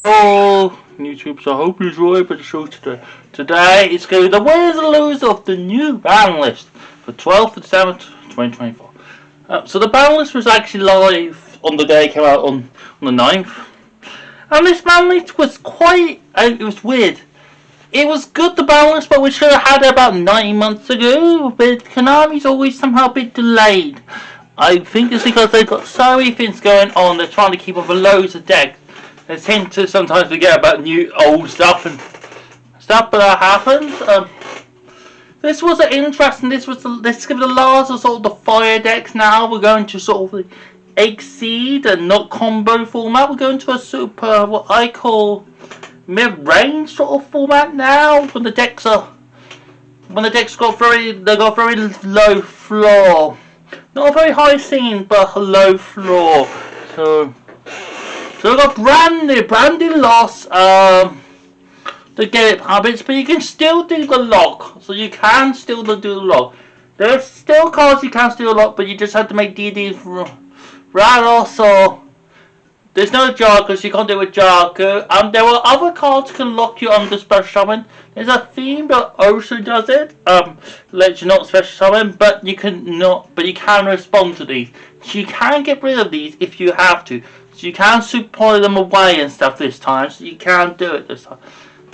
Hello, YouTube. So I hope you enjoyed the show today. Today it's going to be the winners and losers of the new ban list for 12th of December 2024. So the ban list was actually live on the day it came out on the 9th. And this ban list was it was weird. It was good, the ban list, but we should have had it about 9 months ago. But Konami's always somehow a bit delayed. I think it's because they've got so many things going on, they're trying to keep up with loads of decks. They tend to sometimes forget about new old stuff and stuff that happens. This was an interesting. This is the last of sort of the fire decks. Now we're going to sort of the Exceed and not combo format. We're going to a super what I call mid-range sort of format now. When the decks got very low floor, not a very high ceiling, but a low floor. So we got brand new loss to get it habits, but you can still do the lock. So you can still do the lock. There's still cards you can still lock, but you just have to make DDs Rados or there's no Jargo, so you can't do it with Jargo. There are other cards that can lock you under special summon. There's a theme that also does it. Lets you not special summon, but you can respond to these. So you can get rid of these if you have to. So you can super them away and stuff this time, so you can do it this time.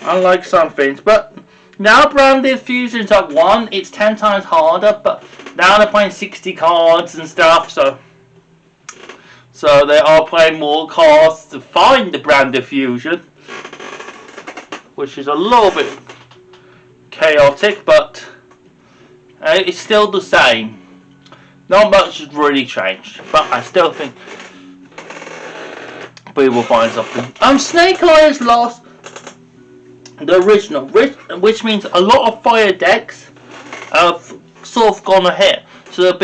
Unlike some things. But now branded fusions at 1, it's 10 times harder, but now they're playing 60 cards and stuff, so they are playing more cards to find the branded fusion, which is a little bit chaotic, but it's still the same. Not much has really changed, but I still think we will find something. Snake Eye has lost the original, which means a lot of fire decks have sort of gone ahead. So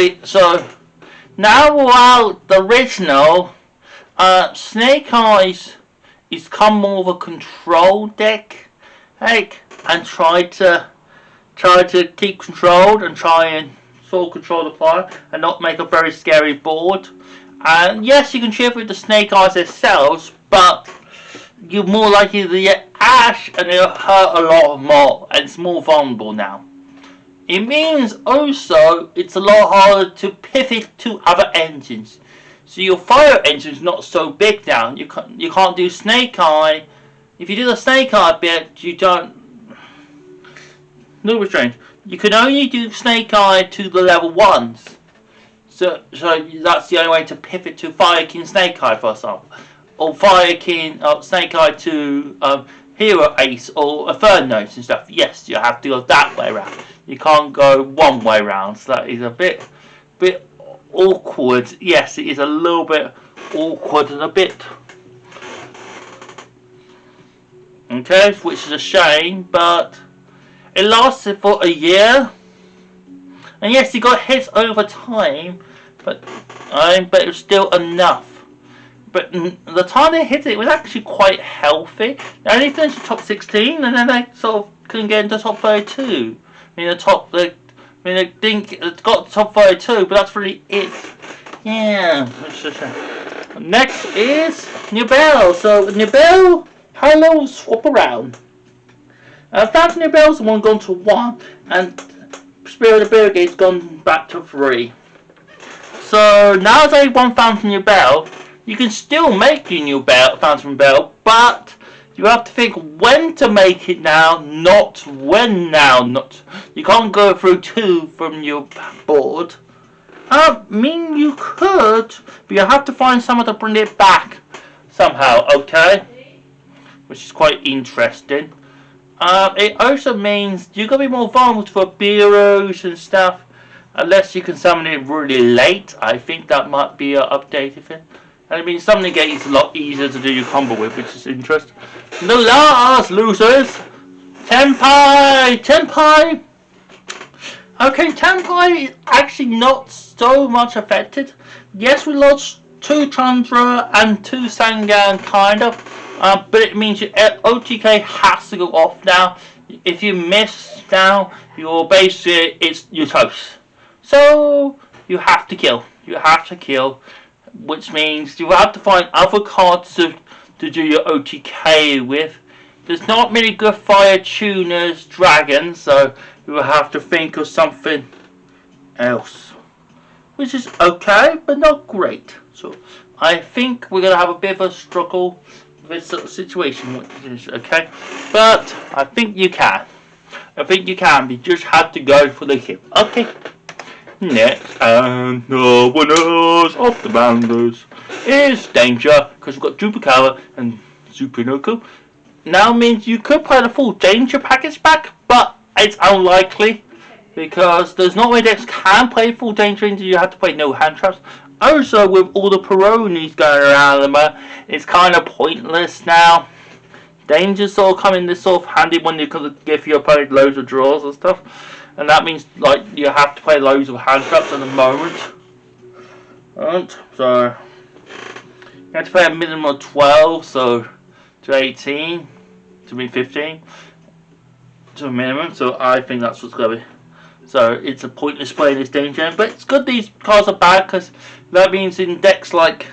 now while the original Snake Eyes is come more of a control deck, and try to keep controlled and try and sort of control the player and not make a very scary board. And yes, you can cheer for the Snake Eyes themselves, but you're more likely to get Ash and it'll hurt a lot more and it's more vulnerable now. It means also it's a lot harder to pivot to other engines. So your fire engine's not so big now. You can't do Snake Eye. If you do the Snake Eye bit, you don't. No restraint. You can only do Snake Eye to the level 1s. So that's the only way to pivot to Fire King Snake Eye, for example, or Fire King Snake Eye to Hero Ace or Inferno and stuff. Yes, you have to go that way around. You can't go one way around. So that is a bit awkward. Yes, it is a little bit awkward and a bit okay, which is a shame, but it lasted for a year. And yes, he got hits over time, but it was still enough. But the time they hit it was actually quite healthy. They only finished the top 16, and then they sort of couldn't get into top 32. They didn't got the top 32, but that's really it. Yeah. Next is Nibel. So Nibel, hello, swap around. Fountain Nibel's the one gone to 1, and Spirit of Brigade's gone back to 3. So now that they won Fountain Nibel, you can still make your new Fountain Nibel, but you have to think when to make it now, not when now. You can't go through 2 from your board. I mean you could, but you have to find someone to bring it back somehow, okay? Which is quite interesting. It also means you're going to be more vulnerable to Abiros and stuff, unless you can summon it really late. I think that might be an updated thing. And it means summoning it is a lot easier to do your combo with, which is interesting. The last losers, Tenpai. Okay, Tenpai is actually not so much affected. Yes, we lost 2 Chandra and 2 Sangan, kind of. But it means your OTK has to go off now. If you miss now, you're toast. So you have to kill. which means you have to find other cards to to do your OTK with. There's not many good fire tuners dragons, so you will have to think of something else, which is okay but not great. So I think we're gonna have a bit of a struggle with this sort of situation, which is okay, but I think you can. I think you can. You just have to go for the hip. Okay. Next, and no one else of the Bounders is Danger, because we've got Chupacabra and Supernoko. Now means you could play the full Danger package back, but it's unlikely because there's not many decks can play full Danger until you have to play no hand traps. Also, with all the Peronis going around the map, it's kind of pointless now. Danger's sort of coming this sort of handy when you can give your opponent loads of draws and stuff. And that means like you have to play loads of hand traps at the moment. And so you have to play a minimum of 12, so to 18, to be 15, to a minimum. So I think that's what's going to be. So it's a pointless playing this Danger, but it's good these cards are bad because that means in decks like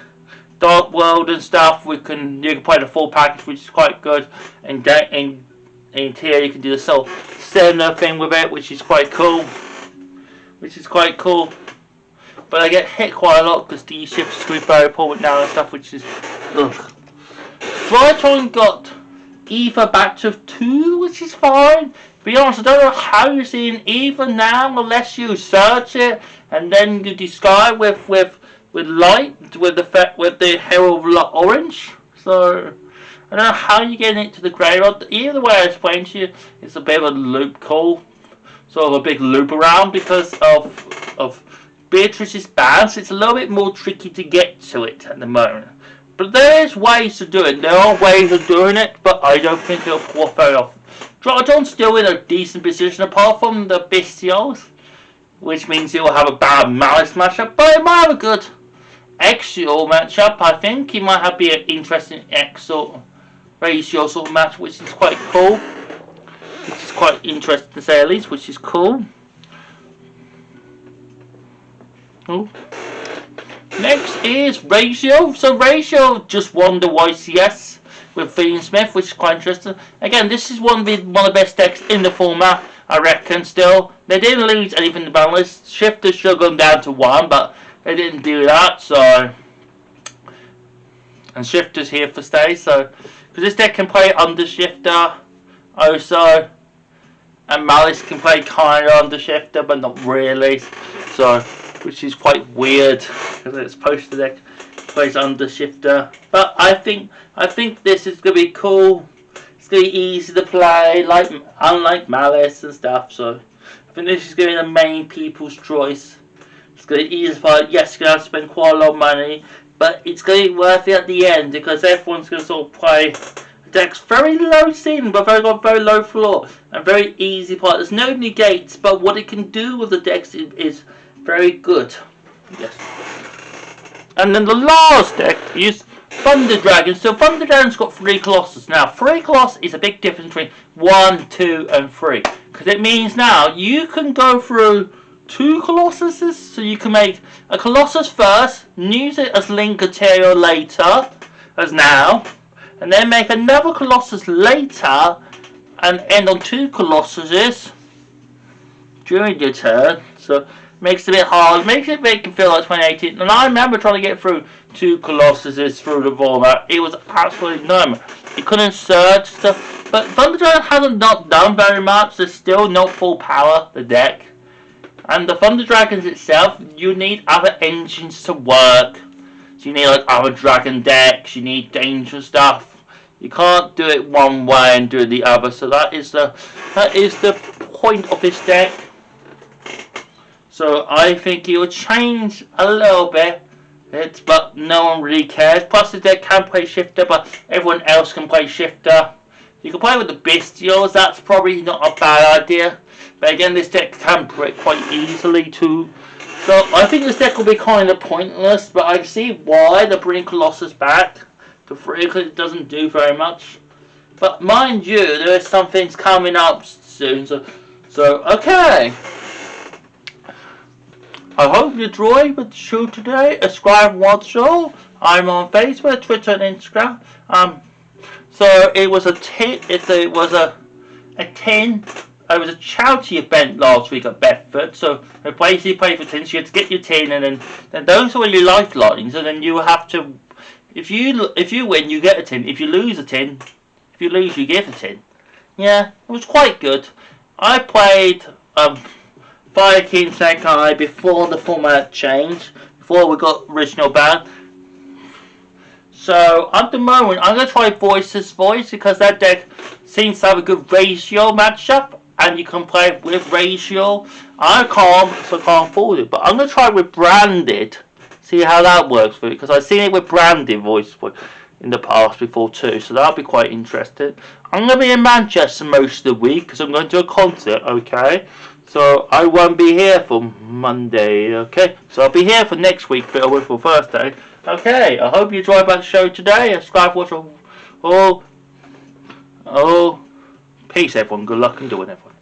Dark World and stuff, you can play the full package, which is quite good. And in tier you can do the similar thing with it, which is quite cool. But I get hit quite a lot because the shifts screw very poor now and stuff, which is ugh. Flytron got Eva back to 2, which is fine. To be honest, I don't know how you're seeing Eva now unless you search it and then you disguise with light with the Herald Orange. So I don't know how you're getting it to the graveyard. Either way I explained to you, it's a bit of a loop call, sort of a big loop around because of Beatrice's bounce. It's a little bit more tricky to get to it at the moment. But there is ways to do it. There are ways of doing it, but I don't think it'll pull off very often. Dragons still in a decent position apart from the Bestials, which means he will have a bad Malice matchup, but he might have a good Axial matchup. I think he might have be an interesting Axial ratio sort of match, which is quite cool. Which is quite interesting to say at least, which is cool. Oh. Next is Ratio. So Ratio just won the YCS with Fiend Smith, which is quite interesting. Again, this is one of the best decks in the format, I reckon. Still, they didn't lose anything in the battle list. Shifters should have gone down to 1, but they didn't do that. So, and Shifter's here for stay. So, because this deck can play under Shifter, also, and Malice can play kind of under Shifter, but not really. So, which is quite weird because it's poster deck plays under Shifter. But I think this is gonna be cool. It's gonna be easy to play, unlike Malice and stuff. So I think this is gonna be the main people's choice. It's gonna be easy to play. Yes, you're gonna have to spend quite a lot of money, but it's gonna be worth it at the end because everyone's gonna sort of play decks very low ceiling, but very low floor and very easy play. There's no negates, but what it can do with the decks is very good. Yes. And then the last deck is Thunder Dragon. So Thunder Dragon's got 3 Colossus. Now 3 Colossus is a big difference between 1, 2 and 3. Because it means now you can go through 2 Colossuses. So you can make a Colossus first, use it as link material later, as now. And then make another Colossus later and end on 2 Colossuses during your turn. So makes it a bit hard, makes it make it feel like 2018. And I remember trying to get through 2 Colossuses through the format. It was absolutely numb. You couldn't search stuff. But Thunder Dragon hasn't not done very much. There's still not full power, the deck. And the Thunder Dragons itself, you need other engines to work. So you need like other dragon decks, you need danger stuff. You can't do it one way and do it the other. So that is the point of this deck. So I think it will change a little bit, but no one really cares. Plus the deck can play Shifter, but everyone else can play Shifter. You can play with the Bestials, that's probably not a bad idea. But again, this deck can break quite easily too. So I think this deck will be kind of pointless, but I see why they're bringing Colossus back to 3 because it doesn't do very much. But mind you, there are some things coming up soon, so okay. I hope you enjoyed the show today. Subscribe and watch the show. I'm on Facebook, Twitter, and Instagram. So it was a tin. It was a tin. It was a charity event last week at Bedford. So basically, you pay for tins. You have to get your tin, and then those are your lifelines. And then you have to. If you win, you get a tin. If you lose a tin, if you lose, you get a tin. Yeah, it was quite good. I played Fire King Snake Eye before the format changed, before we got original ban. So at the moment, I'm going to try Voice because that deck seems to have a good ratio matchup, and you can play it with ratio. I can't afford it, but I'm going to try it with Branded, see how that works for it, because I've seen it with Branded Voice in the past before too, so that'll be quite interesting. I'm going to be in Manchester most of the week because I'm going to a concert, okay? So I won't be here for Monday, okay? So I'll be here for next week, but I will for Thursday. Okay, I hope you enjoyed the show today. Subscribe, watch all. Peace everyone, good luck and doing everyone.